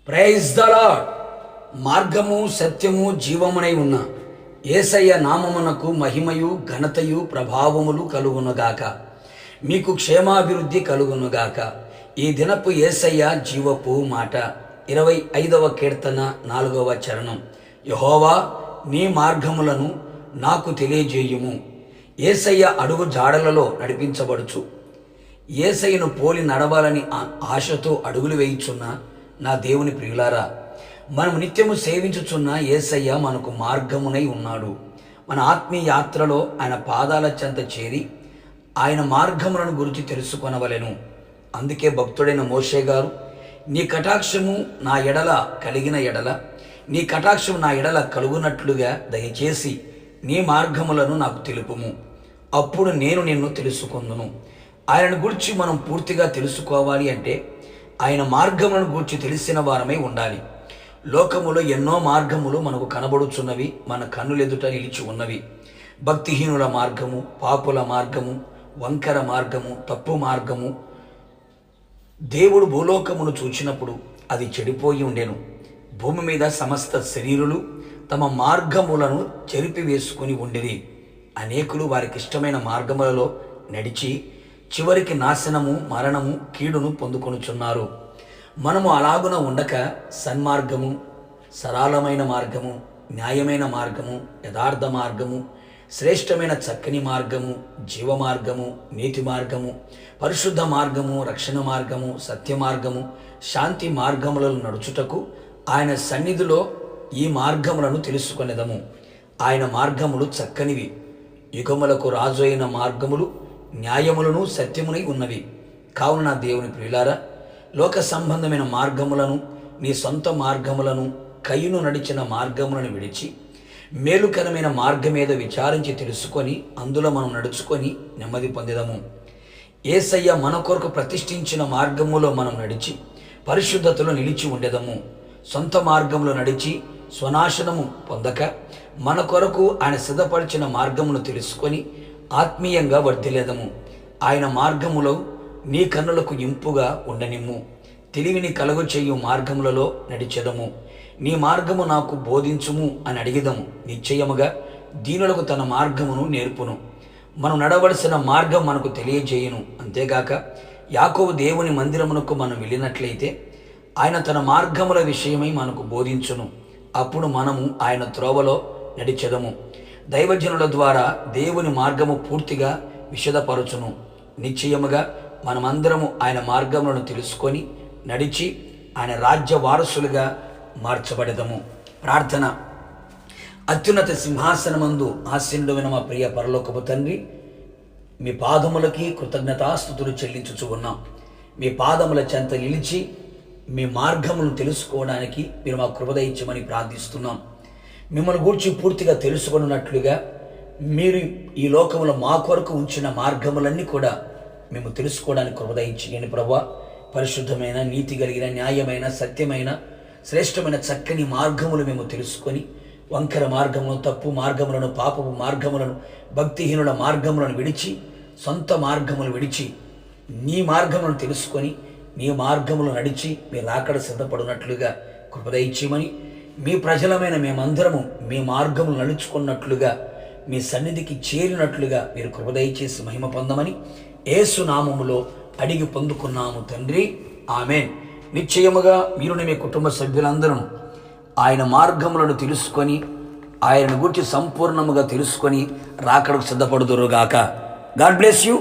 Praise the lord. మార్గము సత్యము జీవమునై ఉన్న యేసయ్య నామమునకు మహిమయు ఘనతయు ప్రభావములు కలుగునుగాక. మీకు క్షేమాభివృద్ధి కలుగునుగాక. ఈ దినపు యేసయ్య జీవపు మాట 25వ కీర్తన 4వ చరణం. యెహోవా, నీ మార్గములను నాకు తెలియజేయుము. యేసయ్య అడుగు జాడలలో నడిపించబడుచు యేసయ్యను పోలి నడవాలని ఆశతో అడుగులు వేయుచున్న నా దేవుని ప్రియులారా, మనం నిత్యము సేవించుచున్న యేసయ్య మనకు మార్గమునై ఉన్నాడు. మన ఆత్మీయ యాత్రలో ఆయన పాదాల చెంత చేరి ఆయన మార్గములను గురించి తెలుసుకొనవలెను. అందుకే భక్తుడైన మోషే గారు, నీ కటాక్షము నా ఎడల కలిగిన ఎడల, నీ కటాక్షము నా ఎడల కలుగునట్లుగా దయచేసి నీ మార్గములను నాకు తెలుపుము, అప్పుడు నేను నిన్ను తెలుసుకొందును. ఆయనను గురించి మనం పూర్తిగా తెలుసుకోవాలి అంటే ఆయన మార్గములను గూర్చి తెలిసిన వారమై ఉండాలి. లోకములో ఎన్నో మార్గములు మనకు కనబడుచున్నవి, మన కన్నులెదుట నిలిచి ఉన్నవి. భక్తిహీనుల మార్గము, పాపుల మార్గము, వంకర మార్గము, తప్పు మార్గము. దేవుడు భూలోకమును చూచినప్పుడు అది చెడిపోయి ఉండెను. భూమి మీద సమస్త శరీరులు తమ మార్గములను చెరిపివేసుకుని ఉండిరి. అనేకులు వారికి ఇష్టమైన మార్గములలో నడిచి చివరికి నాశనము, మరణము, కీడును పొందుకొనుచున్నారు. మనము అలాగున ఉండక సన్మార్గము, సరళమైన మార్గము, న్యాయమైన మార్గము, యథార్థ మార్గము, శ్రేష్టమైన చక్కని మార్గము, జీవ మార్గము, నీతి మార్గము, పరిశుద్ధ మార్గము, రక్షణ మార్గము, సత్య మార్గము, శాంతి మార్గములను నడుచుటకు ఆయన సన్నిధిలో ఈ మార్గములను తెలుసుకొనేదము. ఆయన మార్గములు చక్కనివి, యుగములకు రాజు అయిన మార్గములు న్యాయములను సత్యమునై ఉన్నవి. కావున నా దేవుని ప్రియులారా, లోక సంబంధమైన మార్గములను, నీ సొంత మార్గములను, కయ్యును నడిచిన మార్గములను విడిచి మేలుకరమైన మార్గం మీద విచారించి తెలుసుకొని అందులో మనం నడుచుకొని నెమ్మది పొందేదము. యేసయ్య మన కొరకు ప్రతిష్ఠించిన మార్గములో మనం నడిచి పరిశుద్ధతలో నిలిచి ఉండేదము. సొంత మార్గంలో నడిచి స్వనాశనము పొందక మన కొరకు ఆయన సిద్ధపరిచిన మార్గమును తెలుసుకొని ఆత్మీయంగా వర్ధిల్లేదము. ఆయన మార్గములో నీ కన్నులకు ఇంపుగా ఉండనిమ్ము. తెలివిని కలుగు చేయు మార్గములలో నడిచెదము. నీ మార్గము నాకు బోధించుము అని అడిగిదము. నిశ్చయముగా దీనులకు తన మార్గమును నేర్పును. మనం నడవలసిన మార్గం మనకు తెలియజేయును. అంతేగాక యాకోబు దేవుని మందిరమునకు మనం వెళ్ళినట్లయితే ఆయన తన మార్గముల విషయమై మనకు బోధించును. అప్పుడు మనము ఆయన త్రోవలో నడిచెదము. దైవజనుల ద్వారా దేవుని మార్గము పూర్తిగా విశదపరచును. నిశ్చయముగా మనమందరము ఆయన మార్గములను తెలుసుకొని నడిచి ఆయన రాజ్య వారసులుగా మార్చబడదము. ప్రార్థన. అత్యున్నత సింహాసనమందు ఆసీనుడైన మా ప్రియ పరలోకపు తండ్రి, మీ పాదములకి కృతజ్ఞతాస్తుతులు చెల్లించుచు ఉన్నాం. మీ పాదముల చెంత నిలిచి మీ మార్గములను తెలుసుకోవడానికి మీరు మా కృప దయచేయమని ప్రార్థిస్తున్నాం. మిమ్మల్ని గూర్చి పూర్తిగా తెలుసుకున్నట్లుగా మీరు ఈ లోకంలో మా కొరకు ఉంచిన మార్గములన్నీ కూడా మేము తెలుసుకోవడానికి కృప దయచేయండి ప్రభువా. పరిశుద్ధమైన, నీతి కలిగిన, న్యాయమైన, సత్యమైన, శ్రేష్టమైన చక్కని మార్గములు మేము తెలుసుకొని వంకర మార్గములను, తప్పు మార్గములను, పాపపు మార్గములను, భక్తిహీనుల మార్గములను విడిచి సొంత మార్గములు విడిచి నీ మార్గములను తెలుసుకొని నీ మార్గములు నడిచి మీరు రాకడ సిద్ధపడినట్లుగా కృప దయచేయమని, మీ ప్రజలమైన మేమందరము మీ మార్గములు నడుచుకున్నట్లుగా మీ సన్నిధికి చేరినట్లుగా మీరు కృప దయచేసి మహిమ పొందమని యేసు నామములో అడిగి పొందుకున్నాము తండ్రి, ఆమేన్. నిశ్చయముగా మీరుని మీ కుటుంబ సభ్యులందరూ ఆయన మార్గములను తెలుసుకొని ఆయనను గురించి సంపూర్ణముగా తెలుసుకొని రాకడకు సిద్ధపడుదురుగాక. God bless you.